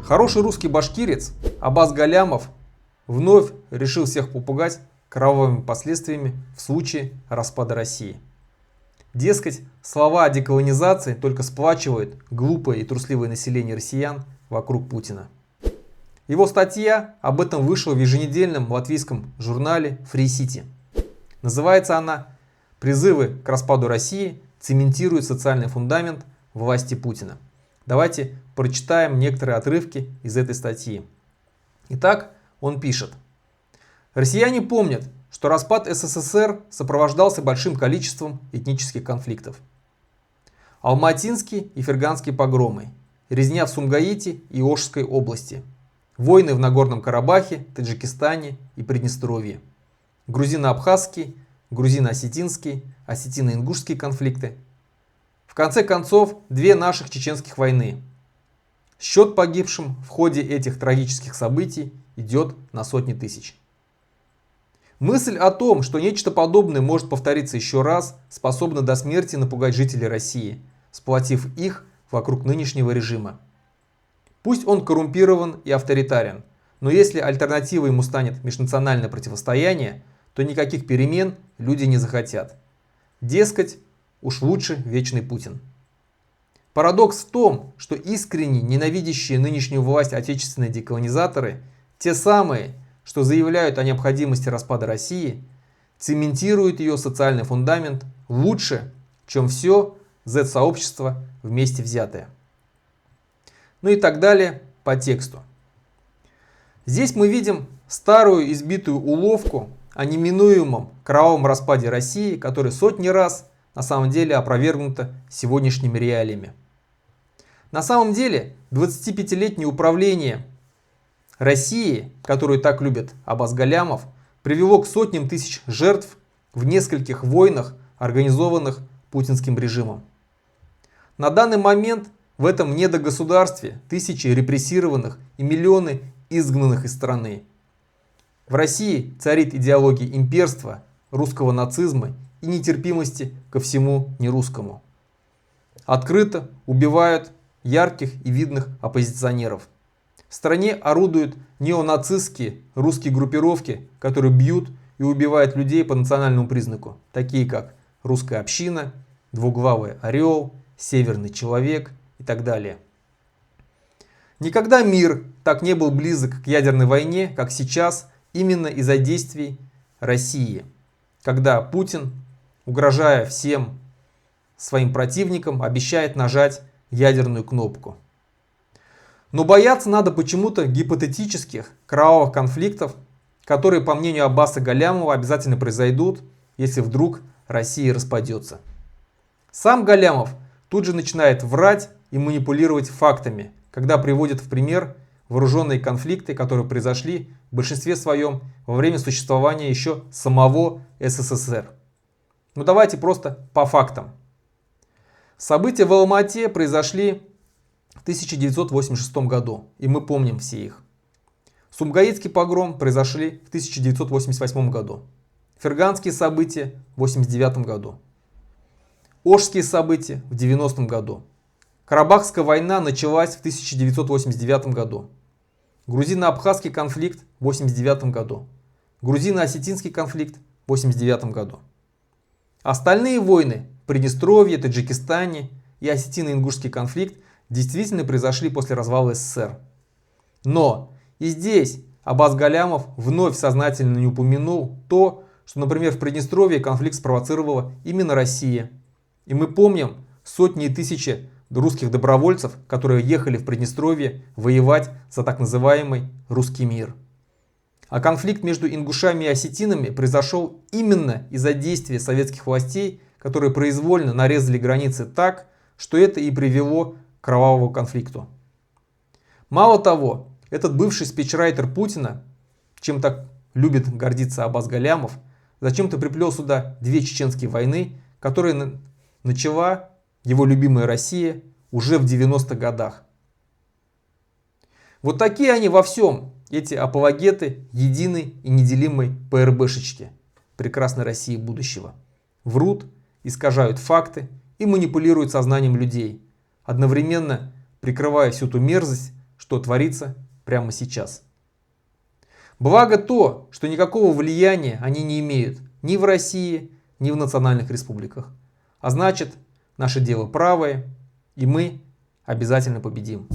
Хороший русский башкирец Аббас Галямов вновь решил всех попугать кровавыми последствиями в случае распада России. Дескать, слова о деколонизации только сплачивают глупое и трусливое население россиян вокруг Путина. Его статья об этом вышла в еженедельном латвийском журнале Free City. Называется она «Призывы к распаду России цементируют социальный фундамент власти Путина». Давайте прочитаем некоторые отрывки из этой статьи. Итак, он пишет. Россияне помнят, что распад СССР сопровождался большим количеством этнических конфликтов. Алматинские и Ферганские погромы, резня в Сумгаите и Ошской области, войны в Нагорном Карабахе, Таджикистане и Приднестровье, грузино-абхазские, грузино-осетинские, осетино-ингушские конфликты. В конце концов, две наших чеченских войны. Счет погибшим в ходе этих трагических событий идет на сотни тысяч. Мысль о том, что нечто подобное может повториться еще раз, способна до смерти напугать жителей России, сплотив их вокруг нынешнего режима. Пусть он коррумпирован и авторитарен, но если альтернативой ему станет межнациональное противостояние, то никаких перемен люди не захотят. Дескать, уж лучше вечный Путин. Парадокс в том, что искренне ненавидящие нынешнюю власть отечественные деколонизаторы, те самые, что заявляют о необходимости распада России, цементируют ее социальный фундамент лучше, чем все Z-сообщество вместе взятое. Ну и так далее по тексту. Здесь мы видим старую избитую уловку о неминуемом кровавом распаде России, которая сотни раз на самом деле опровергнута сегодняшними реалиями. На самом деле 25-летнее управление России, которую так любит Аббас Галямов, привело к сотням тысяч жертв в нескольких войнах, организованных путинским режимом. На данный момент в этом недогосударстве тысячи репрессированных и миллионы изгнанных из страны. В России царит идеология имперства, русского нацизма и нетерпимости ко всему нерусскому. Открыто убивают ярких и видных оппозиционеров. В стране орудуют неонацистские русские группировки, которые бьют и убивают людей по национальному признаку, такие как русская община, двуглавый орел, северный человек и так далее. Никогда мир так не был близок к ядерной войне, как сейчас, именно из-за действий России, когда Путин, угрожая всем своим противникам, обещает нажать ядерную кнопку. Но бояться надо почему-то гипотетических кровавых конфликтов, которые, по мнению Аббаса Галямова, обязательно произойдут, если вдруг Россия распадется. Сам Галямов тут же начинает врать и манипулировать фактами, когда приводит в пример вооруженные конфликты, которые произошли в большинстве своем во время существования еще самого СССР. Ну давайте просто по фактам. События в Алма-Ате произошли в 1986 году, и мы помним все их. Сумгаитский погром произошли в 1988 году. Ферганские события в 1989 году. Ошские события в 1990 году. Карабахская война началась в 1989 году. Грузино-абхазский конфликт в 1989 году. Грузино-осетинский конфликт в 1989 году. Остальные войны в Приднестровье, Таджикистане и осетино-ингушский конфликт действительно произошли после развала СССР. Но и здесь Аббас Галямов вновь сознательно не упомянул то, что, например, в Приднестровье конфликт спровоцировала именно Россия. И мы помним сотни и тысячи русских добровольцев, которые ехали в Приднестровье воевать за так называемый русский мир. А конфликт между ингушами и осетинами произошел именно из-за действия советских властей, которые произвольно нарезали границы так, что это и привело к кровавому конфликту. Мало того, этот бывший спичрайтер Путина, чем так любит гордиться Аббас Галямов, зачем-то приплел сюда две чеченские войны, которые начала его любимая Россия уже в 90-х годах. Вот такие они во всем, эти апологеты единой и неделимой ПРБшечки, прекрасной России будущего. Врут, искажают факты и манипулируют сознанием людей, одновременно прикрывая всю ту мерзость, что творится прямо сейчас. Благо то, что никакого влияния они не имеют ни в России, ни в национальных республиках. А значит, наше дело правое, и мы обязательно победим.